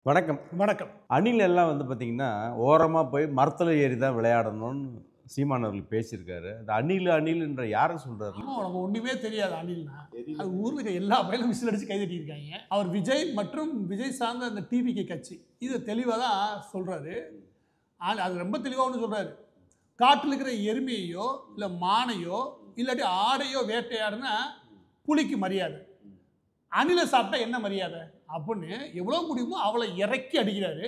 வணக்கம். வணக்கம். அணில் எல்லாம் வந்து பார்த்தீங்கன்னா, ஓரமா போய் மரத்துல ஏறி தான் விளையாடணும்னு சீமான் அவர்கள் பேசியிருக்காரு. அந்த அணில்ன்ற யார சொல்றாரு? ஆமா, உனக்கு ஒண்ணுமே தெரியாது அணில்னா. அது ஊர்ல இருக்க எல்லா பையனும் விசில் அடிச்சு கை தட்டியிருக்காங்க. அவர் விஜய் மற்றும் விஜய் சார்ந்த அந்த டிவிகே கட்சி இதை தெளிவாக தான் சொல்றாரு. அது ரொம்ப தெளிவாக ஒன்று சொல்றாரு. காட்டில் இருக்கிற எருமையோ இல்லை மானையோ இல்லாட்டி ஆடையோ வேட்டையாடுனா புலிக்கு மரியாதை, அணிலை சாப்பிட்டா என்ன மரியாதை அப்படின்னு எவ்வளோ முடியுமோ அவளை இறக்கி அடிக்கிறாரு.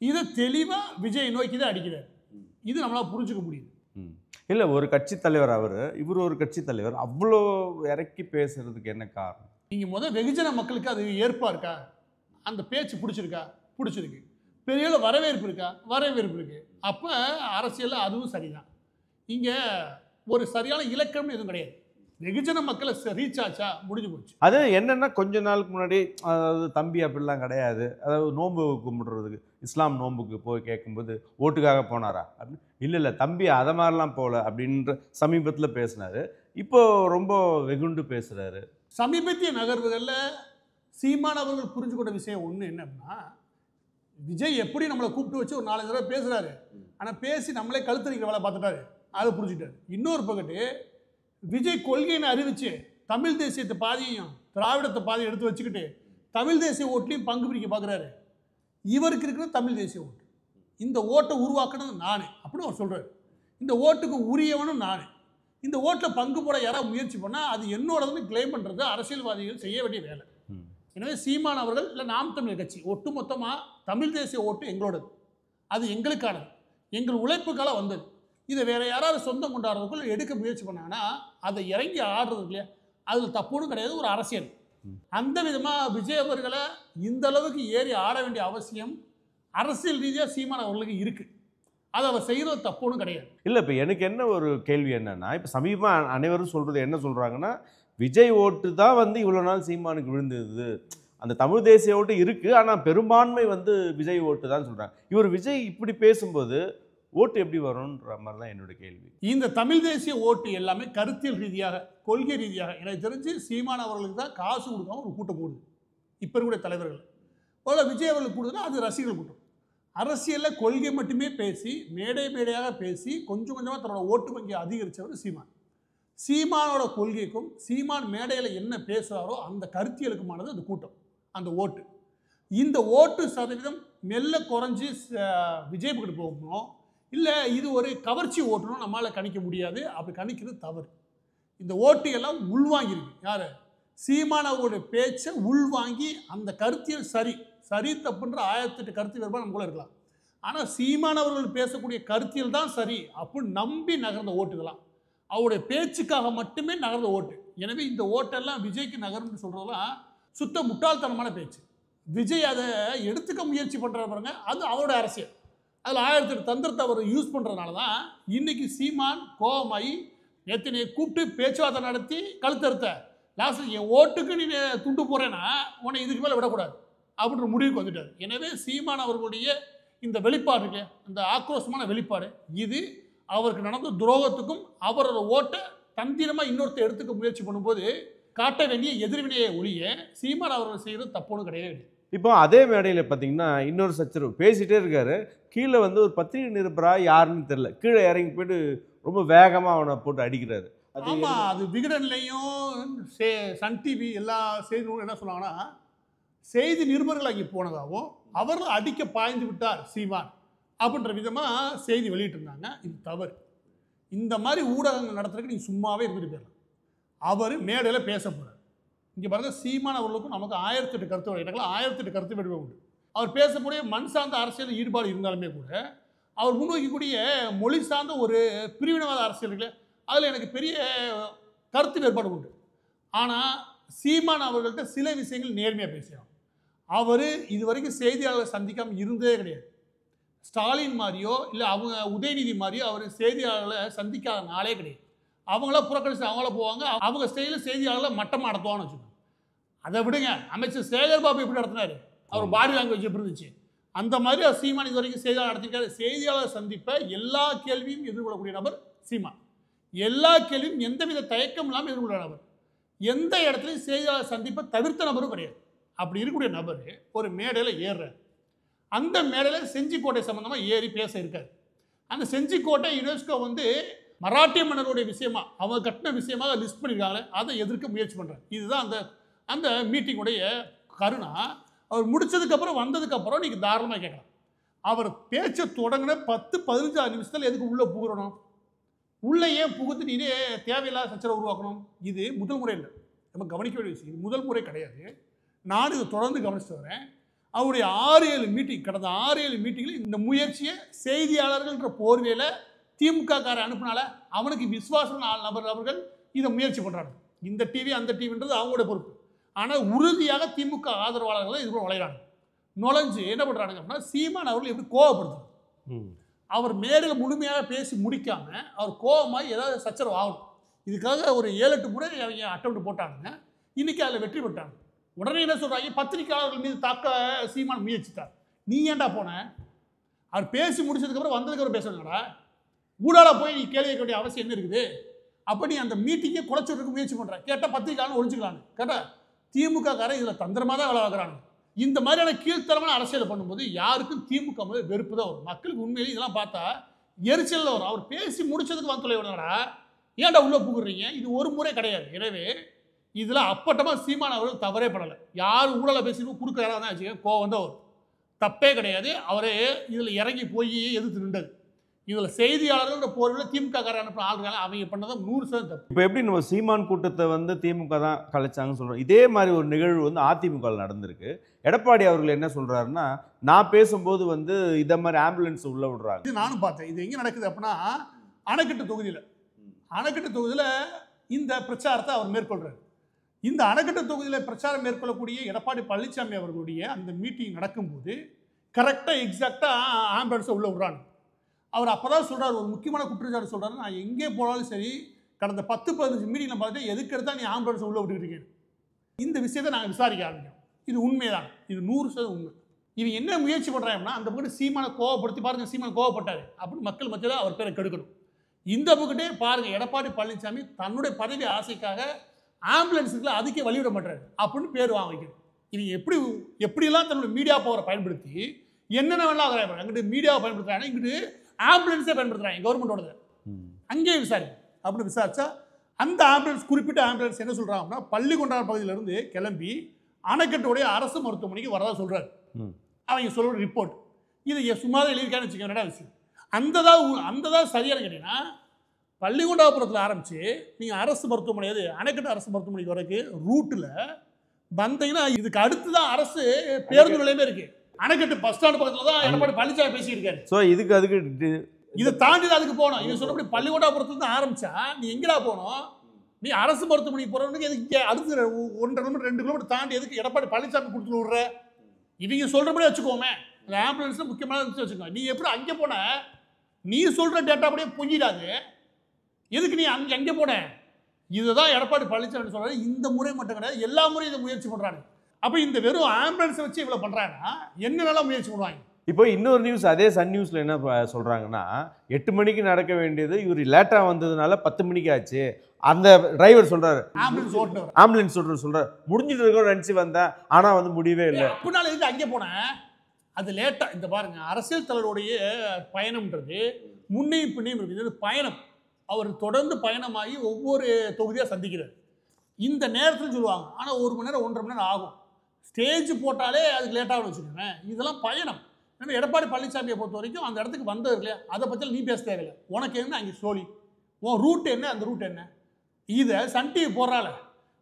இதை தெளிவாக விஜய் நோக்கி தான் அடிக்கிறாரு. இது நம்மளால் புரிஞ்சுக்க முடியுது. இல்ல, ஒரு கட்சி தலைவர் அவரு, இவர் ஒரு கட்சி தலைவர், அவ்வளோ இறக்கி பேசுறதுக்கு என்ன காரணம்? நீங்கள் முதல் வெகுஜன மக்களுக்கு அது ஏற்பா இருக்கா? அந்த பேச்சு பிடிச்சிருக்கா? பிடிச்சிருக்கு. பெரிய அளவு வரவேற்பு இருக்கா? வரவேற்பு இருக்கு. அப்போ அரசியலில் அதுவும் சரிதான். இங்கே ஒரு சரியான இலக்கணம் எதுவும் கிடையாது. வெகுஜன மக்களை ரீச் ஆச்சா முடிஞ்சு போச்சு. அது என்னன்னா, கொஞ்ச நாளுக்கு முன்னாடி, அதாவது தம்பி அப்படிலாம் கிடையாது, அதாவது நோன்பு கும்பிடுறதுக்கு இஸ்லாம் நோன்புக்கு போய் கேட்கும்போது ஓட்டுக்காக போனாரா அப்படின்னு, இல்லை தம்பி அதை மாதிரிலாம் போகல அப்படின்ற சமீபத்தில் பேசினாரு. இப்போ ரொம்ப வெகுண்டு பேசுறாரு. சமீபத்திய நகர்வுகளில் சீமான் அவர்கள் புரிஞ்சு கொண்ட விஷயம் ஒன்று என்ன அப்படின்னா, விஜய் எப்படி நம்மளை கூப்பிட்டு வச்சு ஒரு 4 தடவை பேசுகிறாரு, ஆனால் பேசி நம்மளே கழுத்தறிக்கிற வேலை பார்த்துட்டாரு, அதை புரிஞ்சுட்டாரு. இன்னொரு பக்கத்து விஜய் கொள்கைன்னு அறிவிச்சு தமிழ் தேசியத்தை பாதியையும் திராவிடத்தை பாதியும் எடுத்து வச்சுக்கிட்டு தமிழ் தேசிய ஓட்லையும் பங்கு பிடிக்க பார்க்குறாரு. இவருக்கு இருக்கிற தமிழ் தேசிய ஓட்டு, இந்த ஓட்டை உருவாக்குனது நான் அப்படின்னு அவர் சொல்கிறார். இந்த ஓட்டுக்கு உரியவனும் நான். இந்த ஓட்டில் பங்கு போட யாராவது முயற்சி பண்ணால் அது என்னோடதுன்னு கிளைம் பண்ணுறது அரசியல்வாதிகள் செய்ய வேண்டிய வேலை. எனவே சீமான் அவர்கள் இல்லை நாம் தமிழர் கட்சி ஒட்டு மொத்தமாக தமிழ் தேசிய ஓட்டு எங்களோடது, அது எங்களுக்கானது, எங்கள் உழைப்புக்கால வந்தது. இதை வேறு யாராவது சொந்தம் கொண்டாடுறதுக்குள்ள எடுக்க முயற்சி பண்ணாங்கன்னா அதை இறங்கி ஆடுறது இல்லையா, அதில் தப்புன்னு கிடையாது, ஒரு அரசியல். அந்த விதமாக விஜய் அவர்களை இந்த அளவுக்கு ஏறி ஆட வேண்டிய அவசியம் அரசியல் ரீதியாக சீமான் அவர்களுக்கு இருக்குது. அதை அவர் செய்கிறது தப்புன்னு கிடையாது. இல்லை, இப்போ எனக்கு என்ன ஒரு கேள்வி என்னன்னா, இப்போ சமீபமாக அனைவரும் சொல்கிறது என்ன சொல்கிறாங்கன்னா, விஜய் ஓட்டு தான் வந்து இவ்வளோ நாள் சீமானுக்கு விழுந்தது, அந்த தமிழ் தேசிய ஓட்டு இருக்குது, ஆனால் பெரும்பான்மை வந்து விஜய் ஓட்டு தான் சொல்கிறாங்க. இவர் விஜய் இப்படி பேசும்போது ஓட்டு எப்படி வரும்ன்ற மாதிரி தான் என்னோட கேள்வி. இந்த தமிழ் தேசிய ஓட்டு எல்லாமே கருத்தியல் ரீதியாக, கொள்கை ரீதியாக எனக்கு தெரிஞ்சு சீமான் அவர்களுக்கு தான் காசு கொடுக்காம ஒரு கூட்டம் போடுது. இப்போ இருக்கக்கூடிய தலைவர்கள் ஒரு விஜய் அவர்களுக்கு கொடுத்தா அது ரசிகர்கள் கூட்டம். அரசியலில் கொள்கை மட்டுமே பேசி மேடையாக பேசி கொஞ்சம் கொஞ்சமாக தன்னோட ஓட்டு வங்கி அதிகரித்தவர் சீமான். சீமானோட கொள்கைக்கும் சீமான் மேடையில் என்ன பேசுகிறாரோ அந்த கருத்தியலுக்குமானது அந்த கூட்டம், அந்த ஓட்டு. இந்த ஓட்டு சதவீதம் மெல்ல குறைஞ்சி விஜய் பக்கம் போகணும், இல்லை இது ஒரு கவர்ச்சி ஓட்டுணும் நம்மளால் கணிக்க முடியாது. அப்படி கணிக்கிறது தவறு. இந்த ஓட்டு எல்லாம் உள்வாங்கியிருக்கு. யார்? சீமான் அவர்களுடைய பேச்சை உள்வாங்கி அந்த கருத்தியல் சரி தப்புன்ற 1008 கருத்து வேறுபாடு நமக்குள்ள இருக்கலாம். ஆனால் சீமான் அவர்கள் பேசக்கூடிய கருத்தியல் தான் சரி அப்படின்னு நம்பி நகர்ந்த ஓட்டுகளாம், அவருடைய பேச்சுக்காக மட்டுமே நகர்ந்த ஓட்டு. எனவே இந்த ஓட்டெல்லாம் விஜய்க்கு நகரும்னு சொல்கிறதெல்லாம் சுத்த முட்டாள்தனமான பேச்சு. விஜய் அதை எடுத்துக்க முயற்சி பண்ணுற பாருங்க, அது அவரோட அரசியல். அதில் 1008 தந்திரத்தை அவர் யூஸ் பண்ணுறதுனால தான் இன்றைக்கி சீமான் கோபமாகி நேற்று கூப்பிட்டு பேச்சுவார்த்தை நடத்தி கழுத்தறுத்த லாஸ்ட் என் ஓட்டுக்கு நீ துண்டு போகிறேன்னா உன்னை இதுக்கு மேலே விடக்கூடாது அப்படின்ற முடிவுக்கு வந்துட்டார். எனவே சீமான் அவர்களுடைய இந்த வெளிப்பாடு இருக்கு, இந்த ஆக்ரோஷமான வெளிப்பாடு, இது அவருக்கு நடந்த துரோகத்துக்கும் அவரோட ஓட்டை தந்திரமாக இன்னொருத்தர் எடுத்துக்க முயற்சி பண்ணும்போது காட்ட வேண்டிய எதிர்வினையை ஒழிய சீமான் அவர்கள் செய்கிறது தப்புன்னு கிடையாது. இப்போ அதே மேடையில் பார்த்தீங்கன்னா இன்னொரு சச்சரவு பேசிகிட்டே இருக்காரு. கீழே வந்து ஒரு பத்திரிகை நிருபரா யாருன்னு தெரியல, கீழே இறங்கி போயிட்டு ரொம்ப வேகமாக அவனை போட்டு அடிக்கிறாரு. ஆமாம், அது விகடன்லையும் சன் டிவி எல்லா செய்திகளும் என்ன சொன்னாங்கன்னா, செய்தி நிருபர்கள் அங்கே போனதாகவும் அவர்கள் அடிக்க பாய்ந்து விட்டார் சீமான் அப்படின்ற விதமாக செய்தி வெளியிட்டிருந்தாங்க. இது தவறு. இந்த மாதிரி ஊடகங்கள் நடத்துறதுக்கு நீங்கள் சும்மாவே இருந்துட்டு போயிடலாம். அவர் மேடையில் பேச போகிறார். இங்கே பாருங்க, சீமான் அவர்களுக்கும் நமக்கு 1008 கருத்து, எனக்குலாம் 1008 கருத்து வேறுபாடு உண்டு. அவர் பேசக்கூடிய மண் சார்ந்த அரசியல் ஈடுபாடு இருந்தாலுமே கூட அவர் முன்வைக்கக்கூடிய மொழி சார்ந்த ஒரு பிரிவினவாத அரசியல்களே அதில் எனக்கு பெரிய கருத்து வேறுபாடு உண்டு. ஆனால் சீமான் அவர்கள்ட்ட சில விஷயங்கள் நேர்மையாக பேசுகிறார். அவர் இதுவரைக்கும் செய்தியாளர்களை சந்திக்காமல் இருந்ததே கிடையாது. ஸ்டாலின் மாதிரியோ இல்லை அவங்க உதயநிதி மாதிரியோ அவர் செய்தியாளர்களை சந்திக்காத நாளே கிடையாது. அவங்கள புறக்கணிச்சு அவங்கள போவாங்க, அவங்க ஸ்டைலில் செய்தியாளர்களை மட்டமாக நடத்துவான்னு வச்சுக்கோங்க. அதை விடுங்க, அமைச்சர் சேகர் பாபு எப்படி நடத்தினார், அவர் பாடி லாங்குவேஜ் எப்படி இருந்துச்சு, அந்த மாதிரி சீமான் இது வரைக்கும் செய்தியாளர் நடத்திருக்காரு. செய்தியாளர் சந்திப்பை எல்லா கேள்வியும் எதிர்கொள்ளக்கூடிய நபர் சீமான். எல்லா கேள்வியும் எந்தவித தயக்கம் இல்லாமல் எதிர்கொள்ள நபர். எந்த இடத்துலையும் செய்தியாளர் சந்திப்பை தவிர்த்த நபரும் கிடையாது. அப்படி இருக்கக்கூடிய நபர் ஒரு மேடையில் ஏறுறார். அந்த மேடையில் செஞ்சிக்கோட்டை சம்பந்தமாக ஏறி பேச இருக்காரு. அந்த செஞ்சிக்கோட்டை யுனெஸ்கோ வந்து மராட்டிய மன்னருடைய விஷயமா அவங்க கட்டின விஷயமாக லிஸ்ட் பண்ணியிருக்காங்களே அதை எதிர்க்க முயற்சி பண்ணுறாரு. இதுதான் அந்த மீட்டிங்குடைய கருணா. அவர் முடிச்சதுக்கப்புறம் வந்ததுக்கப்புறம் நீங்கள் தாராளமாக கேட்கலாம். அவர் பேச்சை தொடங்கின 10-15 நிமிஷத்தில் எதுக்கு உள்ளே புகுறணும்? உள்ளே ஏன் புகுத்து நீனே தேவையில்லாத சச்சரவை உருவாக்கணும்? இது முதல் முறை இல்லை, நம்ம கவனிக்க வேண்டிய விஷயம். இது முதல் முறை கிடையாது. நான் இதை தொடர்ந்து கவனிச்சுட்டு வரேன். அவருடைய 6-7 மீட்டிங், கடந்த 6-7 மீட்டிங்கில் இந்த முயற்சியை செய்தியாளர்கள்ன்ற போர்வையில் திமுக காரை அனுப்பினால அவனுக்கு விசுவாசம் நபர்கள் இதை முயற்சி பண்ணுறாங்க. இந்த டிவி அந்த டிவின்றது அவங்களோட பொறுப்பு. ஆனால் உறுதியாக திமுக ஆதரவாளர்கள் இதுக்குள்ள நுழைகிறாங்க. நுழைஞ்சு என்ன பண்ணுறாங்க அப்படின்னா, சீமான் அவர்கள் எப்படி கோவப்படுத்தும். அவர் மேடையில் முழுமையாக பேசி முடிக்காம அவர் கோபமாக ஏதாவது சச்சரவு ஆகணும். இதுக்காக ஒரு 7-8 முறை அவங்க அட்டெம்ப்ட் போட்டாங்க. இன்னைக்கு அதில் வெற்றி பெற்றாங்க. உடனே என்ன சொல்கிறாங்க, பத்திரிகையாளர்கள் மீது தாக்க சீமான் முயற்சித்தார். நீ ஏன்டா போன? அவர் பேசி முடிச்சதுக்கப்புறம் வந்ததுக்கப்புறம் பேசுறாங்கடா. ஊடால போய் நீ கேள்வி கேட்க வேண்டிய அவசியம் என்ன இருக்குது? அப்போ நீ அந்த மீட்டிங்கை குறைச்சிடுறதுக்கு முயற்சி பண்ணுற. கேட்டால் பத்திரிகையாளர் ஒழிஞ்சுக்கலான்னு கேட்டால் திமுக காரன் இதில் தந்திரமாக தான் வேலை பார்க்குறாங்க. இந்த மாதிரியான கீழ்த்தரமான அரசியலை பண்ணும்போது யாருக்கும் திமுக மேலே வெறுப்பு தான் வரும். மக்களுக்கு உண்மையிலே இதெல்லாம் பார்த்தா எரிச்சல் வரும். அவர் பேசி முடிச்சதுக்கு வந்து தொலைவிடா, ஏன்டா உள்ளே புகுறீங்க? இது ஒரு முறை கிடையாது. எனவே இதில் அப்பட்டமாக சீமான் அவர்கள் தவறே படலை. யார் ஊழலை பேசிட்டு குறுக்க யாராவது தான் வச்சுக்க கோவம் தான் வரும். தப்பே கிடையாது. அவரே இதில் இறங்கி போய் எதிர்த்து நின்றது. இதில் செய்தியாளர்கள் போர்வில் திமுக காரர் அனுப்பின ஆளுங்க அவங்க பண்ணதான் 100% தப்பு. இப்போ எப்படி நம்ம சீமான் கூட்டத்தை வந்து திமுக தான் கலைச்சாங்கன்னு சொல்கிறோம். இதே மாதிரி ஒரு நிகழ்வு வந்து அதிமுகவில் நடந்திருக்கு. எடப்பாடி அவர்கள் என்ன சொல்கிறாருன்னா, நான் பேசும்போது வந்து இதை மாதிரி ஆம்புலன்ஸ் உள்ளே விடுறாங்க. இது நானும் பார்த்தேன். இது எங்கே நடக்குது அப்படின்னா, அணைக்கட்டு தொகுதியில் இந்த பிரச்சாரத்தை அவர் மேற்கொள்கிறார். இந்த அணைக்கட்டு தொகுதியில் பிரச்சாரம் மேற்கொள்ளக்கூடிய எடப்பாடி பழனிசாமி அவர்களுடைய அந்த மீட்டிங் நடக்கும்போது கரெக்டாக எக்ஸாக்டாக ஆம்புலன்ஸை உள்ளே விடுறாங்க. அவர் அப்போ தான் சொல்கிறார், ஒரு முக்கியமான குற்றச்சாட்டு சொல்கிறாரு, நான் எங்கே போனாலும் சரி கடந்த 10-15 மீட்டிங்கில் பார்த்துட்டு எதுக்கு எடுத்தால் நீ ஆம்புலன்ஸை உள்ளே விட்டுக்கிட்டு இந்த விஷயத்தை நாங்கள் விசாரிக்க ஆரம்பிக்கிறோம். இது உண்மைதான், இது 100% உண்மை. இவன் என்ன முயற்சி பண்ணுறாங்கன்னா, அந்த பக்கம் சீமானை கோவப்படுத்தி பாருங்கள், சீமான் கோவப்பட்டார் அப்படின்னு மக்கள் மத்தியில் அவர் பேரை கெடுக்கணும். இந்த பக்கத்தே பாருங்கள், எடப்பாடி பழனிசாமி தன்னுடைய பதவி ஆசைக்காக ஆம்புலன்ஸுக்குள்ள அதுக்கே வழிவிட மாட்டாரு அப்படின்னு பேர் வாங்கிக்கணும். இவங்க எப்படியெல்லாம் தன்னுடைய மீடியா பவரை பயன்படுத்தி என்னென்ன வேணாலும் ஆகிறாங்க. அங்கிட்டு மீடியாவை பயன்படுத்துறாங்க, இங்கிட்டு ஆம்புலன்ஸே பயன்படுத்துறாங்க கவர்மெண்டோடது. அங்கேயே விசாரிக்கும். அப்படின்னு விசாரிச்சா அந்த ஆம்புலன்ஸ், குறிப்பிட்ட ஆம்புலன்ஸ் என்ன சொல்றாங்க அப்படின்னா, பள்ளிக்கொண்டான் பகுதியிலிருந்து கிளம்பி அணைக்கட்டுடைய அரசு மருத்துவமனைக்கு வரதா சொல்றாரு. அவங்க சொல்ற ரிப்போர்ட். இது சும்மா எழுதியிருக்கான்னு வச்சுக்கோங்க விஷயம். அந்த சரியான கேட்டீங்கன்னா, பள்ளிக்கொண்டாபுரத்தில் ஆரம்பிச்சு நீங்கள் அரசு மருத்துவமனை, எது அணைக்கட்டு அரசு மருத்துவமனைக்கு வரைக்கும் ரூட்டில் வந்தீங்கன்னா இதுக்கு அடுத்து தான் அரசு பேருந்து நிலையமே இருக்கு. அணைக்கட்டு பஸ் ஸ்டாண்ட் பக்கத்தில் தான் எடப்பாடி பழனிசாமி பேசியிருக்காரு. ஸோ அதுக்கு இதை தாண்டி தான் அதுக்கு போகணும். இவங்க சொல்றபடி பள்ளிக்கொண்டாபுரத்துலேருந்து ஆரம்பிச்சா நீ எங்கடா போகணும்? நீ அரசு மருத்துவமனைக்கு போகிறவனுக்கு எதுக்கு இங்கே அடுத்து 1.5 கிலோமீட்டர் 2 கிலோமீட்டர் தாண்டி எதுக்கு எடப்பாடி பழனிசாமி கொடுத்துட்டு விடுற? இவங்க சொல்கிறபடி வச்சுக்கோமே, இந்த ஆம்புலன்ஸ் முக்கியமான வச்சுக்கோ. நீ எப்படி அங்கே போன? நீ சொல்கிற டேட்டா அப்படியே பொங்கிடாது. எதுக்கு நீ அங்கே போன? இதுதான் எடப்பாடி பழனிசாமி சொல்கிறாரு. இந்த முறை மட்டும் கிடையாது, எல்லா முறையும் இதை முயற்சி பண்ணுறாங்க. அப்போ இந்த வெறும் ஆம்புலன்ஸை வச்சு இவ்வளோ பண்ணுறாங்கன்னா என்னென்னலாம் முயற்சி பண்ணுவாங்க? இப்போ இன்னொரு நியூஸ், அதே சன் நியூஸில் என்ன சொல்கிறாங்கன்னா, 8 மணிக்கு நடக்க வேண்டியது இவர் லேட்டாக வந்ததுனால 10 மணிக்கு ஆச்சு. அந்த டிரைவர் சொல்கிறாரு, ஆம்புலன்ஸ் சொல்கிறார் முடிஞ்சிட்டு இருக்கோம் நினச்சி வந்தேன், ஆனால் வந்து முடியவே இல்லை. அப்படினால எதுக்கு அங்கே போனேன்? அது லேட்டாக. இந்த பாருங்க, அரசியல் தலைவருடைய பயணம்ன்றது முன்னையும் பின்னையும் இருக்குது. இது பயணம். அவர் தொடர்ந்து பயணமாகி ஒவ்வொரு தொகுதியாக சந்திக்கிறார். இந்த நேரத்தில் சொல்லுவாங்க, ஆனால் 1 மணி நேரம் 1.5 மணி நேரம் ஆகும். ஸ்டேஜ் போட்டாலே அதுக்கு லேட்டாக வச்சுக்கோங்க. இதெல்லாம் பயணம். ஏன்னா எடப்பாடி பழனிசாமியை பொறுத்த வரைக்கும் அந்த இடத்துக்கு வந்தது இல்லையா, அதை பற்றியில் நீ பேச தேவையில்லை. உனக்கு என்ன அங்கே ஸ்டோரி, உன் ரூட் என்ன, அந்த ரூட் என்ன, இதை சன் டிவி போடுறாள்,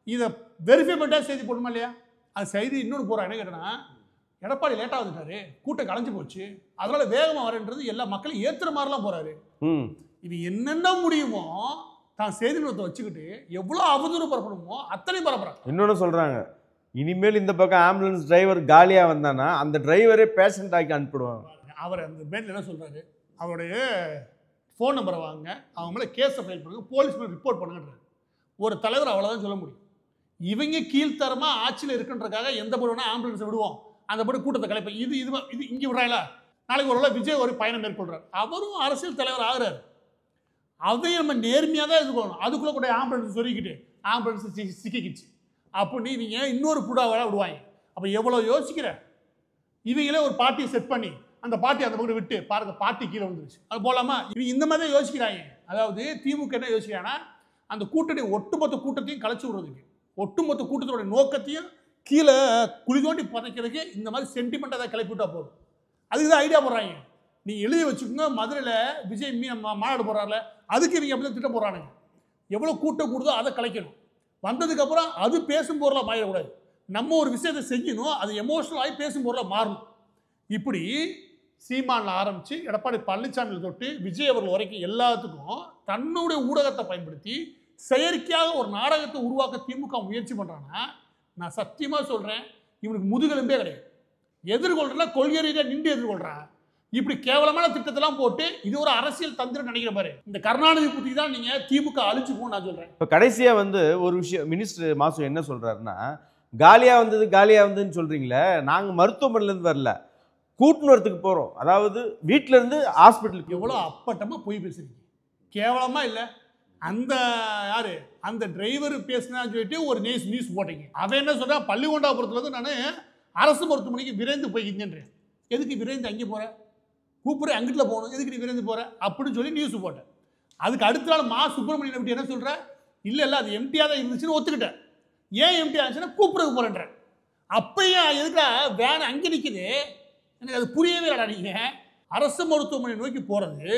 இதை வெரிஃபை பண்ணிட்டா செய்தி போடணுமா இல்லையா? அது செய்தி இன்னொன்று போகிறா. என்ன கேட்டேன்னா, எடப்பாடி லேட்டாக வந்துட்டாரு, கூட்டம் கலைஞ்சு போச்சு, அதனால வேகமாக வரன்றது எல்லா மக்களும் ஏற்றுற மாதிரிலாம் போகிறாரு. இது என்னென்ன முடியுமோ தான் செய்தி நிறுவனத்தை வச்சுக்கிட்டு எவ்வளோ அவதூறு பரப்பணுமோ அத்தனை பரப்புறாங்க. இன்னொன்று சொல்கிறாங்க, இனிமேல் இந்த பக்கம் ஆம்புலன்ஸ் டிரைவர் காலியாக வந்தானா அந்த டிரைவரே பேஷண்ட் ஆக்கி அனுப்பிடுவாங்க. அவர் அந்த மேட்டில் என்ன சொல்கிறாரு, அவருடைய ஃபோன் நம்பரை வாங்க, அவங்க மேலே கேஸை ஃபைல் பண்ணுங்க, போலீஸ் மேலே ரிப்போர்ட் பண்ணுங்கன்றார். ஒரு தலைவர் அவ்வளோதான் சொல்ல முடியும். இவங்க கீழ்த்தரமாக ஆட்சியில் இருக்குன்றக்காக எந்த போடுவோம்னா ஆம்புலன்ஸை விடுவோம், அந்த போட்டு கூட்டத்தை கலைப்போம். இது இங்கே விடுறாங்களா? நாளைக்கு ஒரு விஜய் ஒரு பயணம் மேற்கொள்கிறார், அவரும் அரசியல் தலைவர் ஆகிறார். அதையும் நம்ம நேர்மையாக தான் இருக்கணும். அதுக்குள்ளே கூட ஆம்புலன்ஸ் சொல்லிக்கிட்டு ஆம்புலன்ஸ் சிக்கிக்கிச்சு அப்படின்னு நீங்கள் இன்னொரு புடாவெல்லாம் விடுவாங்க. அப்போ எவ்வளோ யோசிக்கிற? இவங்களே ஒரு பார்ட்டியை செட் பண்ணி அந்த பார்ட்டி அந்த பக்கம் விட்டு பாருங்க பார்ட்டி கீழே வந்துருச்சு அது போலாமா இவங்க இந்த மாதிரி தான் யோசிக்கிறாங்க. அதாவது திமுக என்ன யோசிக்கிறாங்கன்னா அந்த கூட்டணி ஒட்டுமொத்த கூட்டத்தையும் கலைச்சு விடுறதுக்கு, ஒட்டுமொத்த கூட்டத்தோட நோக்கத்தையும் கீழே குழி தோண்டி புதைக்கிறதுக்கு இந்த மாதிரி சென்டிமெண்ட்டாக தான் கிளப்பி விட்டா போதும். அதுக்கு தான் ஐடியா போடுறாங்க. நீங்கள் எழுதி வச்சுக்கோங்க, மதுரையில் விஜய் மாநாடு போடுறாருல அதுக்கு இவங்க அப்படி தான் திட்டம் போடுறானுங்க. எவ்வளோ கூட்டம் கூடுதோ அதை கலைக்கணும். வந்ததுக்கப்புறம் அது பேசும் பொருளாக மாறிடக்கூடாது. நம்ம ஒரு விஷயத்தை செய்யணும், அது எமோஷனலாகி பேசும் பொருளாக மாறணும். இப்படி சீமானில் ஆரம்பித்து எடப்பாடி பழனிசாமியில் தொட்டு விஜய் அவர்கள் வரைக்கும் எல்லாத்துக்கும் தன்னுடைய ஊடகத்தை பயன்படுத்தி செயற்கையாக ஒரு நாடகத்தை உருவாக்க திமுக முயற்சி பண்ணுறாங்கன்னா நான் சத்தியமாக சொல்கிறேன், இவனுக்கு முதுகெலும்பே கிடையாது. எதிர்கொள்றா கொள்கை ரீதியாக நின்று எதிர்கொள்கிறான். இப்படி கேவலமான திட்டத்தெல்லாம் போட்டு இது ஒரு அரசியல் தந்திரம் நினைக்கிற பாரு. இந்த கருணாநிதி புத்தி தான் நீங்கள் திமுக அழிச்சு போன்னு நான் சொல்கிறேன். இப்போ கடைசியாக வந்து ஒரு விஷயம் மினிஸ்டர் மாசு என்ன சொல்கிறாருன்னா, காலியாக வந்ததுன்னு சொல்கிறீங்களே, நாங்கள் மருத்துவமனையிலேருந்து வரல, கூட்டுன்னு வரத்துக்கு போகிறோம். அதாவது வீட்டிலேருந்து ஹாஸ்பிட்டலுக்கு. எவ்வளோ அப்பட்டமாக போய் பேசுறீங்க, கேவலமாக இல்லை? அந்த யாரு அந்த டிரைவர் பேசினான்னு சொல்லிட்டு ஒரு நியூஸ் போட்டீங்க. அவன் என்ன சொல்றா, பள்ளிகொண்டாபுரத்துலேருந்து நான் அரசு மருத்துவமனைக்கு விரைந்து போய்க்கின்றேன். எதுக்கு விரைந்து அங்கே போகிற, கூப்பிட்ற அங்கிட்டில் போகணும், எதுக்கு நீ விரைந்து போகிற அப்படின்னு சொல்லி நியூஸ் போட்டேன். அதுக்கு அடுத்த நாள் மா சுப்பிரமணியன் எப்படி என்ன சொல்கிற, இல்லை அது எம்டியாக தான் இருந்துச்சுன்னு ஒத்துக்கிட்டேன். ஏன் எம்டியாக இருந்துச்சுன்னா கூப்பிட்றதுக்கு போகிறேன்ற. அப்பயும் எதுக்குடா வேன் அங்கே நிற்குது, எனக்கு அது புரியவே இல்லைடா. நீங்கள் அரசு மருத்துவமனை நோக்கி போகிறது,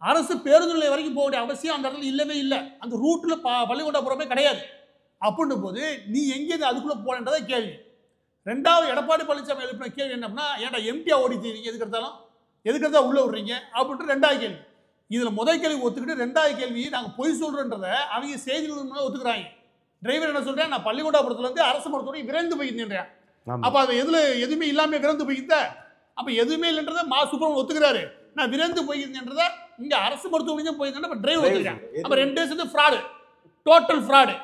அரசு பேருந்து நிலையம் வரைக்கும் போக வேண்டிய அவசியம் அந்த இடத்துல இல்லவே இல்லை. அந்த ரூட்டில் பள்ளிகொண்டாபுரமே கிடையாது. அப்படின்னும் போது நீ எங்கேருந்து அதுக்குள்ளே போகலன்றதை கேள்வி. ரெண்டாவது எடப்பாடி பழனிசாமி எழுப்பின கேள்வி என்னன்னா, ஏன்டா எம்டியாக ஓடித்தீங்க, எதுக்கிறதா உள்ளே விடுறீங்க அப்படின்ட்டு ரெண்டாவது கேள்வி. இதில் முதல் கேள்வி ஒத்துக்கிட்டு ரெண்டாவது கேள்வி நாங்கள் பொய் சொல்கிறோன்றதை அவங்க செய்தி நிறுவனம் ஒத்துக்கிறாங்க. டிரைவர் என்ன சொல்கிறேன், நான் பள்ளிகொண்டாபுரத்துலேருந்து அரசு மருத்துவமனை விரைந்து போயிருந்தேன். அப்போ அது எதுவுமே இல்லாமல் விரைந்து போயிருந்த, அப்போ எதுவுமே இல்லைன்றதை மா சுப்பிரமணியன் ஒத்துக்கிறாரு. நான் விரைந்து போயிருந்தேன்றதை இங்கே அரசு மருத்துவமனையும் போயிருந்தேன் டிரைவர் ஒத்துக்கிறேன். அப்போ 2 சேர்ந்து ஃப்ராடு, டோட்டல் ஃப்ராடு.